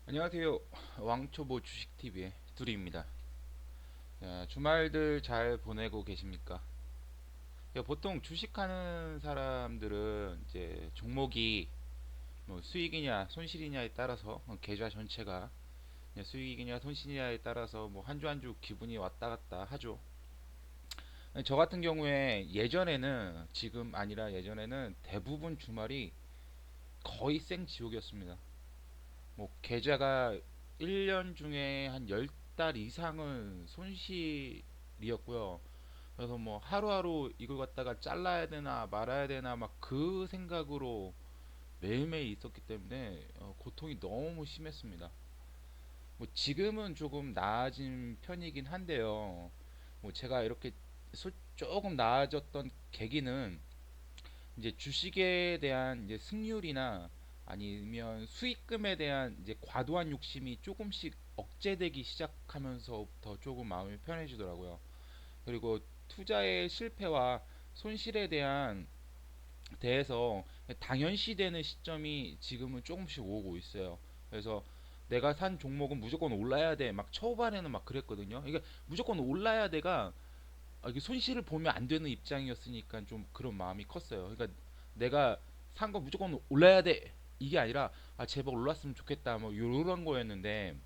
안녕하세요. 왕초보 주식TV의 두리입니다. 주말들 잘 보내고 계십니까? 보통 주식하는 사람들은 이제 종목이 뭐 수익이냐 손실이냐에 따라서 계좌 전체가 수익이냐 손실이냐에 따라서 뭐 한 주 한 주 기분이 왔다 갔다 하죠. 저 같은 경우에 예전에는 지금 아니라 예전에는 대부분 주말이 거의 생지옥이었습니다. 뭐 계좌가 1년 중에 한 10달 이상은 손실이었고요. 그래서 뭐 하루하루 이걸 갖다가 잘라야 되나 말아야 되나 막 그 생각으로 매일매일 있었기 때문에 고통이 너무 심했습니다. 뭐 지금은 조금 나아진 편이긴 한데요. 뭐 제가 이렇게 조금 나아졌던 계기는 이제 주식에 대한 이제 승률이나 아니면 수익금에 대한 이제 과도한 욕심이 조금씩 억제되기 시작하면서부터 조금 마음이 편해지더라고요. 그리고 투자의 실패와 손실에 대해서 당연시되는 시점이 지금은 조금씩 오고 있어요. 그래서 내가 산 종목은 무조건 올라야 돼. 막 초반에는 막 그랬거든요. 이게 무조건 올라야 돼가 이게 손실을 보면 안 되는 입장이었으니까 좀 그런 마음이 컸어요. 그러니까 내가 산 거 무조건 올라야 돼. 이게 아니라 제발 올랐으면 좋겠다. 뭐 요런 거였는데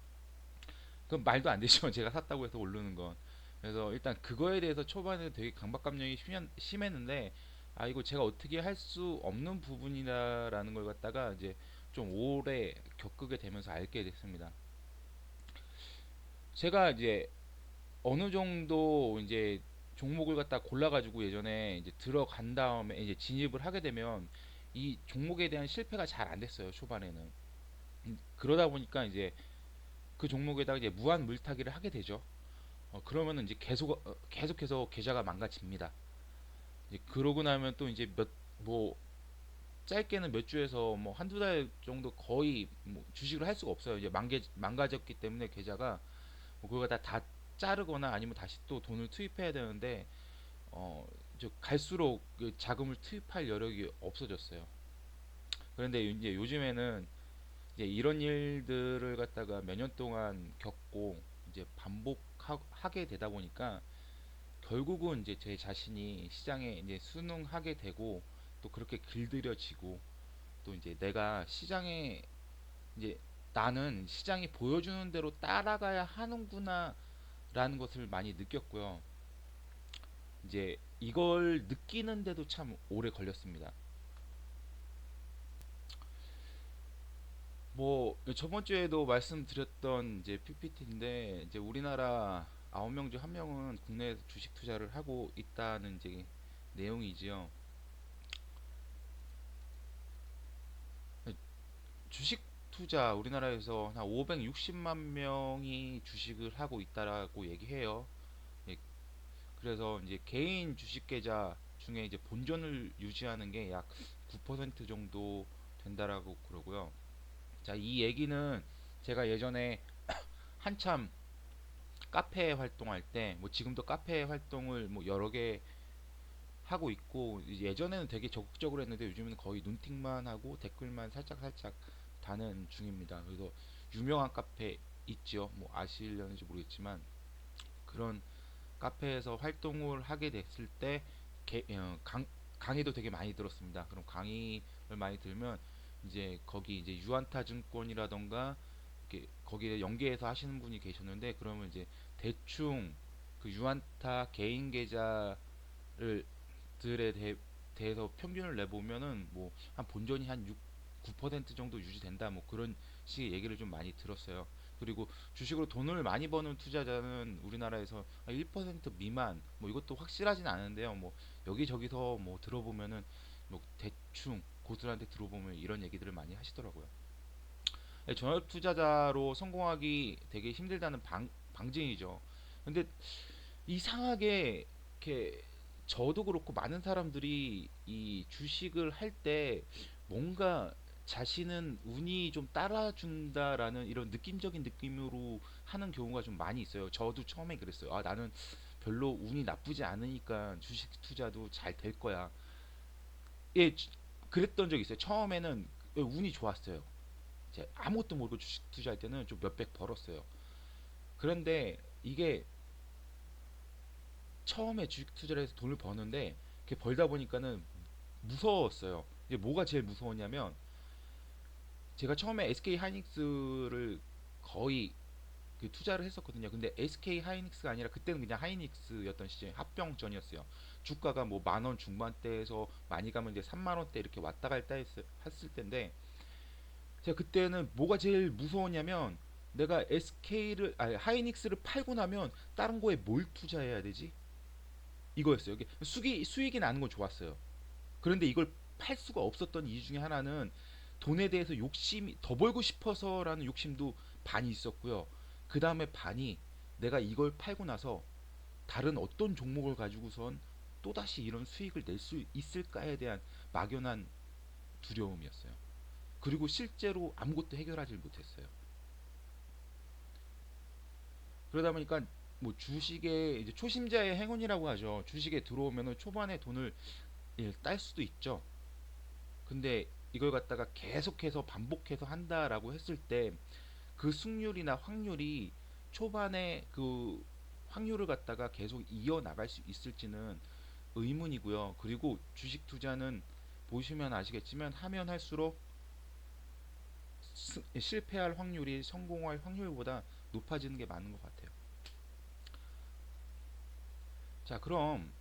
그건 말도 안 되죠. 제가 샀다고 해서 오르는 건. 그래서 일단 그거에 대해서 초반에 되게 강박감정이 심했는데 이거 제가 어떻게 할 수 없는 부분이다라는 걸 갖다가 이제 좀 오래 겪게 되면서 알게 됐습니다. 제가 이제 어느 정도 이제 종목을 갖다 골라가지고 예전에 이제 들어간 다음에 이제 진입을 하게 되면 이 종목에 대한 실패가 잘 안 됐어요, 초반에는. 그러다 보니까 이제 그 종목에다가 이제 무한 물타기를 하게 되죠. 그러면은 이제 계속해서 계좌가 망가집니다. 이제 그러고 나면 또 이제 뭐 짧게는 몇 주에서 뭐 한두 달 정도 거의 뭐 주식을 할 수가 없어요. 이제 망가졌기 때문에 계좌가 뭐 그걸 다 자르거나 아니면 다시 또 돈을 투입해야 되는데 어, 갈수록 그 자금을 투입할 여력이 없어졌어요. 그런데 이제 요즘에는 이제 이런 일들을 갖다가 몇 년 동안 겪고 이제 반복하게 되다 보니까 결국은 이제 제 자신이 시장에 이제 순응하게 되고 또 그렇게 길들여지고 또 이제 내가 시장에 이제 나는 시장이 보여주는 대로 따라가야 하는구나 라는 것을 많이 느꼈고요. 이제 이걸 느끼는데도 참 오래 걸렸습니다. 뭐 저번 주에도 말씀드렸던 이제 PPT인데 이제 우리나라 9명 중 1명은 국내에서 주식 투자를 하고 있다는 이제 내용이지요. 주식 투자 우리나라에서 한 560만 명이 주식을 하고 있다라고 얘기해요. 예, 그래서 이제 개인 주식 계좌 중에 이제 본전을 유지하는 게 약 9% 정도 된다라고 그러고요. 자, 이 얘기는 제가 예전에 한참 카페 활동할 때, 뭐 지금도 카페 활동을 뭐 여러 개 하고 있고, 예전에는 되게 적극적으로 했는데 요즘은 거의 눈팅만 하고 댓글만 살짝 다는 중입니다. 그래서 유명한 카페 있죠. 뭐 아시려는지 모르겠지만 그런 카페에서 활동을 하게 됐을 때 강의도 되게 많이 들었습니다. 그럼 강의를 많이 들면 이제 거기 이제 유한타 증권이라던가 이렇게 거기에 연계해서 하시는 분이 계셨는데 그러면 이제 대충 그 유한타 개인 계좌를 들에 대해서 평균을 내보면은 뭐 한 본전이 한 6, 9% 정도 유지된다 뭐 그런 식의 얘기를 좀 많이 들었어요. 그리고 주식으로 돈을 많이 버는 투자자는 우리나라에서 1% 미만 뭐 이것도 확실하진 않은데요. 뭐 여기저기서 뭐 들어보면은 뭐 대충 고수한테 들어보면 이런 얘기들을 많이 하시더라고요. 전업 투자자로 성공하기 되게 힘들다는 방증이죠. 근데 이상하게 이렇게 저도 그렇고 많은 사람들이 이 주식을 할 때 뭔가 자신은 운이 좀 따라준다라는 이런 느낌적인 느낌으로 하는 경우가 좀 많이 있어요. 저도 처음에 그랬어요. 나는 별로 운이 나쁘지 않으니까 주식 투자도 잘 될 거야. 예, 그랬던 적이 있어요. 처음에는 운이 좋았어요. 제가 아무것도 모르고 주식 투자할 때는 좀 몇백 벌었어요. 그런데 이게 처음에 주식 투자를 해서 돈을 버는데 이렇게 벌다 보니까는 무서웠어요. 이제 뭐가 제일 무서웠냐면 제가 처음에 SK 하이닉스를 거의 그 투자를 했었거든요. 근데 SK 하이닉스가 아니라 그때는 그냥 하이닉스였던 시절 합병 전이었어요. 주가가 뭐 만 원 중반대에서 많이 가면 이제 3만 원대 이렇게 왔다 갔다 했을 때인데 제가 그때는 뭐가 제일 무서웠냐면 내가 SK를 아니 하이닉스를 팔고 나면 다른 거에 뭘 투자해야 되지? 이거였어요. 이게 수익이 나는 건 좋았어요. 그런데 이걸 팔 수가 없었던 이유 중에 하나는 돈에 대해서 욕심이 더 벌고 싶어서라는 욕심도 반이 있었고요. 그 다음에 반이 내가 이걸 팔고 나서 다른 어떤 종목을 가지고선 또다시 이런 수익을 낼 수 있을까에 대한 막연한 두려움이었어요. 그리고 실제로 아무것도 해결하지 못했어요. 그러다 보니까 뭐 주식에 이제 초심자의 행운이라고 하죠. 주식에 들어오면은 초반에 돈을 딸 수도 있죠. 근데 이걸 갖다가 계속해서 반복해서 한다라고 했을 때 그 승률이나 확률이 초반에 그 확률을 갖다가 계속 이어나갈 수 있을지는 의문이고요. 그리고 주식 투자는 보시면 아시겠지만 하면 할수록 실패할 확률이 성공할 확률보다 높아지는 게 맞는 것 같아요. 자, 그럼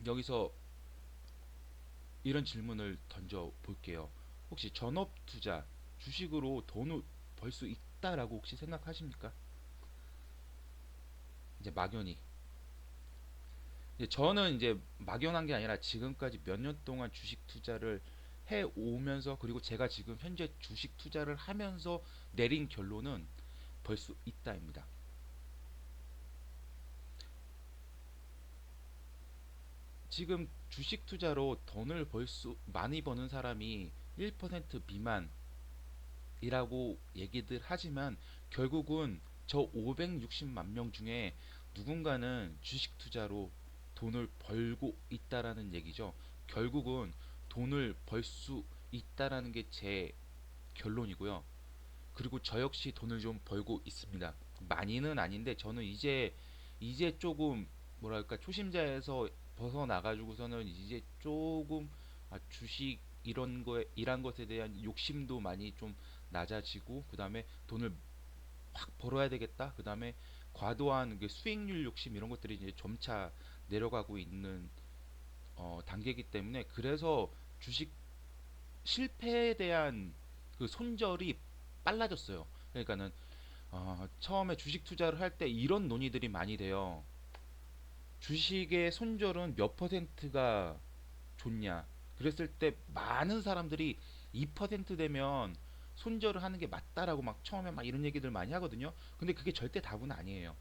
여기서 이런 질문을 던져 볼게요. 혹시 전업 투자, 주식으로 돈을 벌 수 있다라고 혹시 생각하십니까? 이제 막연히. 이제 저는 이제 막연한 게 아니라 지금까지 몇 년 동안 주식 투자를 해 오면서 그리고 제가 지금 현재 주식 투자를 하면서 내린 결론은 벌 수 있다입니다. 지금 주식 투자로 돈을 벌 수 많이 버는 사람이 1% 미만이라고 얘기들 하지만 결국은 저 560만 명 중에 누군가는 주식 투자로 돈을 벌고 있다라는 얘기죠. 결국은 돈을 벌 수 있다라는 게 제 결론이고요. 그리고 저 역시 돈을 좀 벌고 있습니다. 많이는 아닌데 저는 이제 조금 뭐랄까 초심자에서 벗어나가지고서는 이제 조금 주식 이런 것에 대한 욕심도 많이 좀 낮아지고 그 다음에 돈을 확 벌어야 되겠다. 그 다음에 과도한 그 수익률 욕심 이런 것들이 이제 점차 내려가고 있는 단계이기 때문에 그래서 주식 실패에 대한 그 손절이 빨라졌어요. 그러니까는 처음에 주식 투자를 할 때 이런 논의들이 많이 돼요. 주식의 손절은 몇 퍼센트가 좋냐? 그랬을 때 많은 사람들이 2% 되면 손절을 하는 게 맞다라고 막 처음에 막 이런 얘기들 많이 하거든요. 근데 그게 절대 답은 아니에요.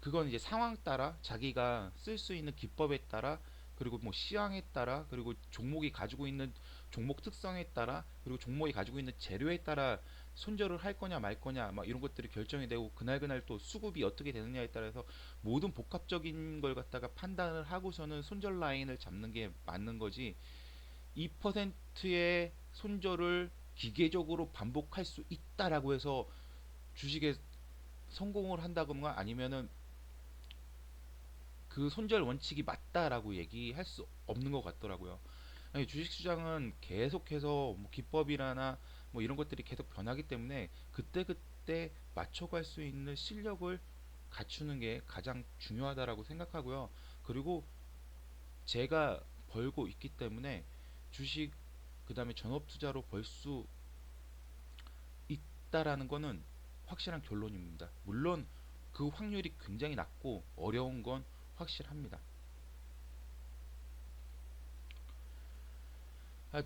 그건 이제 상황 따라 자기가 쓸 수 있는 기법에 따라 그리고 뭐 시황에 따라 그리고 종목이 가지고 있는 종목 특성에 따라 그리고 종목이 가지고 있는 재료에 따라 손절을 할 거냐 말 거냐 막 이런 것들이 결정이 되고 그날 또 수급이 어떻게 되느냐에 따라서 모든 복합적인 걸 갖다가 판단을 하고서는 손절 라인을 잡는 게 맞는 거지 2%의 손절을 기계적으로 반복할 수 있다라고 해서 주식에 성공을 한다거나 아니면은 그 손절 원칙이 맞다라고 얘기할 수 없는 것 같더라고요. 아니, 주식시장은 계속해서 뭐 기법이라나 뭐 이런 것들이 계속 변하기 때문에 그때그때 맞춰갈 수 있는 실력을 갖추는 게 가장 중요하다라고 생각하고요. 그리고 제가 벌고 있기 때문에 주식 그다음에 전업 투자로 벌 수 있다라는 거는 확실한 결론입니다. 물론 그 확률이 굉장히 낮고 어려운 건 확실합니다. 아,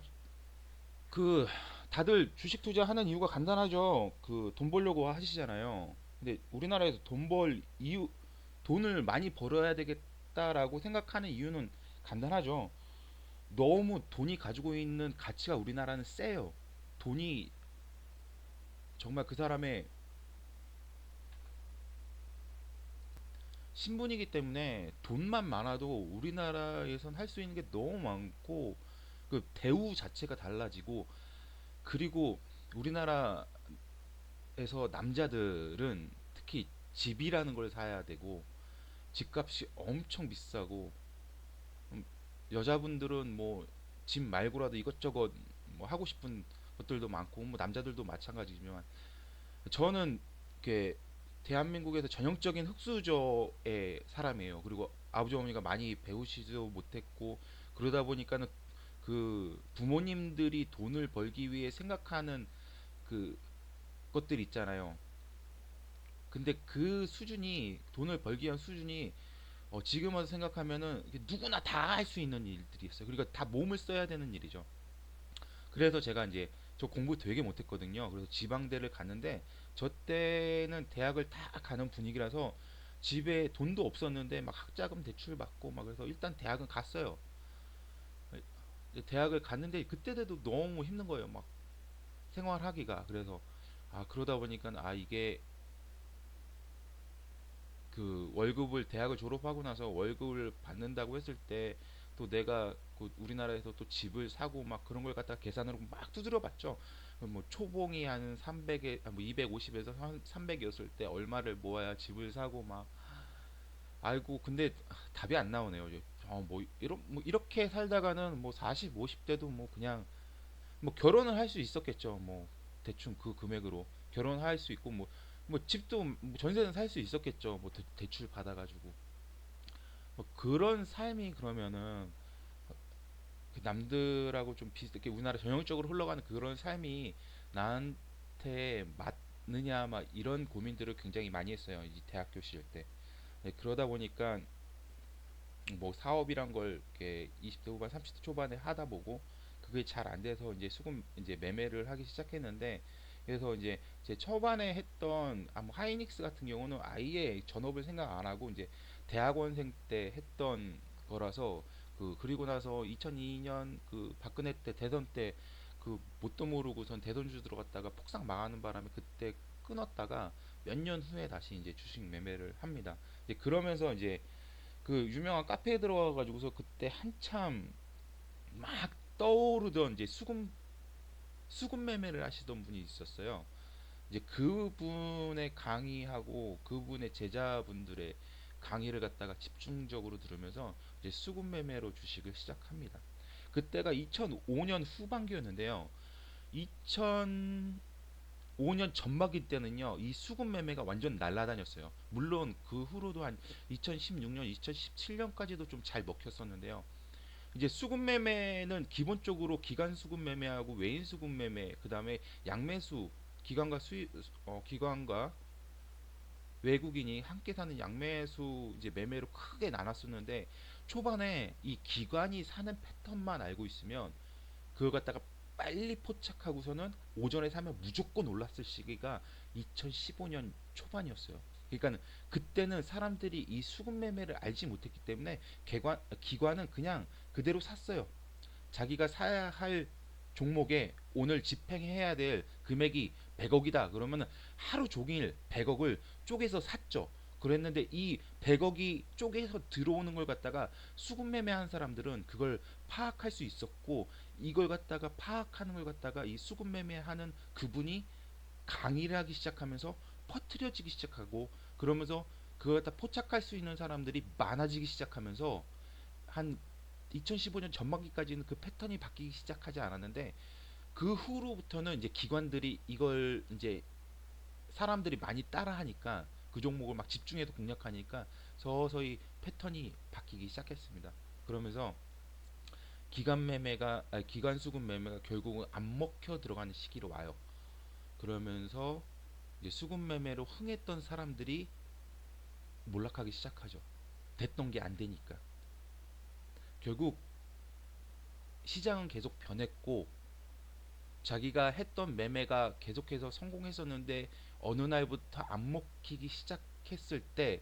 그 다들 주식 투자하는 이유가 간단하죠. 그 돈 벌려고 하시잖아요. 근데 우리나라에서 돈을 많이 벌어야 되겠다라고 생각하는 이유는 간단하죠. 너무 돈이 가지고 있는 가치가 우리나라는 세요. 돈이 정말 그 사람의 신분이기 때문에 돈만 많아도 우리나라에선 할 수 있는 게 너무 많고 그 대우 자체가 달라지고 그리고 우리나라에서 남자들은 특히 집이라는 걸 사야 되고 집값이 엄청 비싸고 음, 여자분들은 뭐 집 말고라도 이것저것 뭐 하고 싶은 것들도 많고 뭐 남자들도 마찬가지지만 저는 이렇게 대한민국에서 전형적인 흙수저의 사람이에요. 그리고 아버지 어머니가 많이 배우시지도 못했고 그러다 보니까는 그 부모님들이 돈을 벌기 위해 생각하는 그 것들 있잖아요. 근데 그 수준이 돈을 벌기 위한 수준이 지금 와서 생각하면은 누구나 다 할 수 있는 일들이 있어요. 그러니까 다 몸을 써야 되는 일이죠. 그래서 제가 이제 저 공부 되게 못했거든요. 그래서 지방대를 갔는데 저 때는 대학을 다 가는 분위기라서 집에 돈도 없었는데 막 학자금 대출 받고 막 그래서 일단 대학은 갔어요. 대학을 갔는데 그때도 너무 힘든 거예요. 막 생활하기가. 그래서 그러다 보니까 이게 그 월급을 대학을 졸업하고 나서 월급을 받는다고 했을 때 또 내가 그 우리나라에서 또 집을 사고 막 그런 걸 갖다가 계산으로 막 두드려 봤죠. 뭐 초봉이 한 300에 뭐 250에서 300이었을 때 얼마를 모아야 집을 사고 막 알고 근데 답이 안 나오네요. 뭐 이렇게 살다가는 뭐 40, 50대도 뭐 그냥 뭐 결혼을 할 수 있었겠죠. 뭐 대충 그 금액으로 결혼할 수 있고 뭐 집도 뭐 전세는 살 수 있었겠죠. 뭐 대출 받아가지고 뭐 그런 삶이 그러면은 그 남들하고 좀 비슷하게 우리나라 전형적으로 흘러가는 그런 삶이 나한테 맞느냐 막 이런 고민들을 굉장히 많이 했어요. 이 대학교 시절 때. 네, 그러다 보니까 뭐 사업이란 걸 이렇게 20대 후반, 30대 초반에 하다 보고 그게 잘 안 돼서 이제 수금 이제 매매를 하기 시작했는데 그래서 이제 제 초반에 했던 뭐 하이닉스 같은 경우는 아예 전업을 생각 안 하고 이제 대학원생 때 했던 거라서 그리고 나서 2002년 그 박근혜 때 대선 때 그 뭣도 모르고선 대선주 들어갔다가 폭삭 망하는 바람에 그때 끊었다가 몇 년 후에 다시 이제 주식 매매를 합니다. 이제 그러면서 이제 그 유명한 카페에 들어가 가지고서 그때 한참 막 떠오르던 이제 수금 매매를 하시던 분이 있었어요. 이제 그분의 강의하고 그분의 제자분들의 강의를 갖다가 집중적으로 들으면서 이제 수금 매매로 주식을 시작합니다. 그때가 2005년 후반기였는데요. 2005년 전반기 때는요, 이 수급 매매가 완전 날라다녔어요. 물론 그 후로도 한 2016년, 2017년까지도 좀 잘 먹혔었는데요. 이제 수급 매매는 기본적으로 기관 수급 매매하고 외인 수급 매매, 그 다음에 양매수, 기관과 외국인이 함께 사는 양매수 이제 매매로 크게 나눴었는데 초반에 이 기관이 사는 패턴만 알고 있으면 그걸 갖다가 빨리 포착하고서는 오전에 사면 무조건 올랐을 시기가 2015년 초반이었어요. 그러니까 그때는 사람들이 이 수급 매매를 알지 못했기 때문에 기관은 그냥 그대로 샀어요. 자기가 사야 할 종목에 오늘 집행해야 될 금액이 100억이다. 그러면 하루 종일 100억을 쪼개서 샀죠. 그랬는데 이 100억이 쪼개서 들어오는 걸 갖다가 수급 매매한 사람들은 그걸 파악할 수 있었고 이걸 갖다가 파악하는 걸 갖다가 이 수급 매매하는 그분이 강의를 하기 시작하면서 퍼트려지기 시작하고 그러면서 그걸 갖다 포착할 수 있는 사람들이 많아지기 시작하면서 한 2015년 전반기까지는 그 패턴이 바뀌기 시작하지 않았는데 그 후로부터는 이제 기관들이 이걸 이제 사람들이 많이 따라하니까 그 종목을 막 집중해서 공략하니까 서서히 패턴이 바뀌기 시작했습니다. 그러면서 기관 수급 매매가 결국은 안 먹혀 들어가는 시기로 와요. 그러면서 이제 수급 매매로 흥했던 사람들이 몰락하기 시작하죠. 됐던 게 안 되니까. 결국 시장은 계속 변했고 자기가 했던 매매가 계속해서 성공했었는데 어느 날부터 안 먹히기 시작했을 때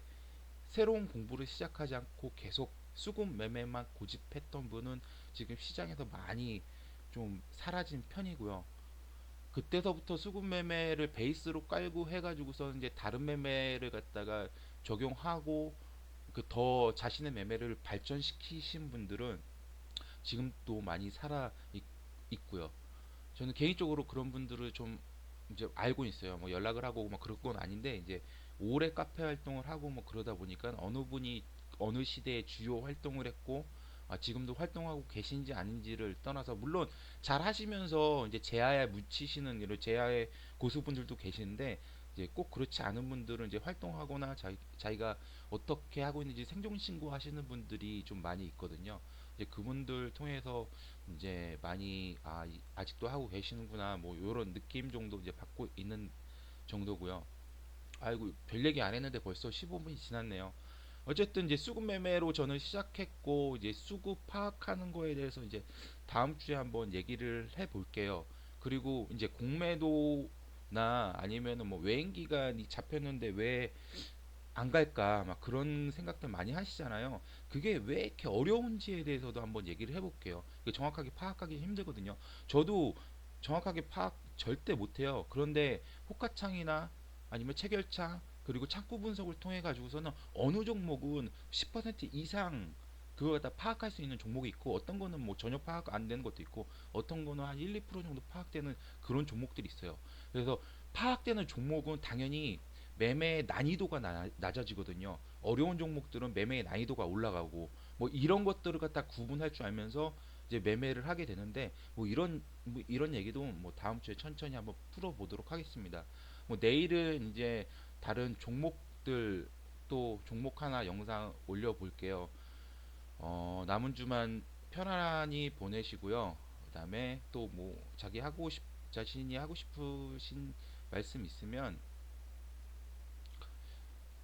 새로운 공부를 시작하지 않고 계속 수급 매매만 고집했던 분은 지금 시장에서 많이 좀 사라진 편이고요. 그때서부터 수급 매매를 베이스로 깔고 해가지고서 이제 다른 매매를 갖다가 적용하고 그 더 자신의 매매를 발전시키신 분들은 지금 또 많이 살아 있고요. 저는 개인적으로 그런 분들을 좀 이제 알고 있어요. 뭐 연락을 하고 뭐 그런 건 아닌데 이제 오래 카페 활동을 하고 뭐 그러다 보니까 어느 분이 어느 시대에 주요 활동을 했고 지금도 활동하고 계신지 아닌지를 떠나서 물론 잘 하시면서 이제 제야에 묻히시는 이런 제야의 고수분들도 계시는데 이제 꼭 그렇지 않은 분들은 이제 활동하거나 자기가 어떻게 하고 있는지 생존 신고하시는 분들이 좀 많이 있거든요. 이제 그분들 통해서 이제 많이 아직도 하고 계시는구나 뭐 요런 느낌 정도 이제 받고 있는 정도고요. 아이고 별 얘기 안 했는데 벌써 15분이 지났네요. 어쨌든 이제 수급 매매로 저는 시작했고 이제 수급 파악하는 거에 대해서 이제 다음 주에 한번 얘기를 해 볼게요. 그리고 이제 공매도나 아니면은 뭐 외인 기간이 잡혔는데 왜 안 갈까 막 그런 생각들 많이 하시잖아요. 그게 왜 이렇게 어려운지에 대해서도 한번 얘기를 해볼게요. 이거 정확하게 파악하기 힘들거든요. 저도 정확하게 파악 절대 못해요. 그런데 호가창이나 아니면 체결창 그리고 창구 분석을 통해 가지고서는 어느 종목은 10% 이상 그걸 다 파악할 수 있는 종목이 있고 어떤 거는 뭐 전혀 파악 안 되는 것도 있고 어떤 거는 한 1, 2% 정도 파악되는 그런 종목들이 있어요. 그래서 파악되는 종목은 당연히 매매의 난이도가 낮아지거든요. 어려운 종목들은 매매의 난이도가 올라가고 뭐 이런 것들을 갖다 구분할 줄 알면서 이제 매매를 하게 되는데 뭐 이런 얘기도 뭐 다음 주에 천천히 한번 풀어보도록 하겠습니다. 뭐 내일은 이제 다른 종목들 또 종목 하나 영상 올려볼게요. 남은 주만 편안히 보내시고요. 그다음에 또 뭐 자신이 하고 싶으신 말씀 있으면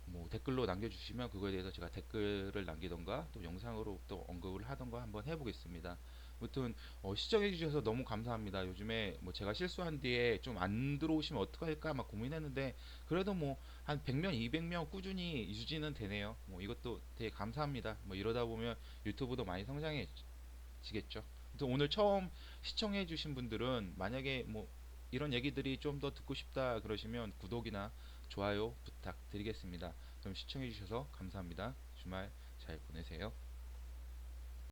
뭐 댓글로 남겨주시면 그거에 대해서 제가 댓글을 남기던가 또 영상으로 또 언급을 하던가 한번 해보겠습니다. 아무튼 시청해주셔서 너무 감사합니다. 요즘에 뭐 제가 실수한 뒤에 좀 안 들어오시면 어떡할까 막 고민했는데 그래도 뭐 한 100명, 200명 꾸준히 유지는 되네요. 뭐 이것도 되게 감사합니다. 뭐 이러다 보면 유튜브도 많이 성장해지겠죠. 또 오늘 처음 시청해주신 분들은 만약에 뭐 이런 얘기들이 좀 더 듣고 싶다 그러시면 구독이나 좋아요 부탁드리겠습니다. 그럼 시청해주셔서 감사합니다. 주말 잘 보내세요.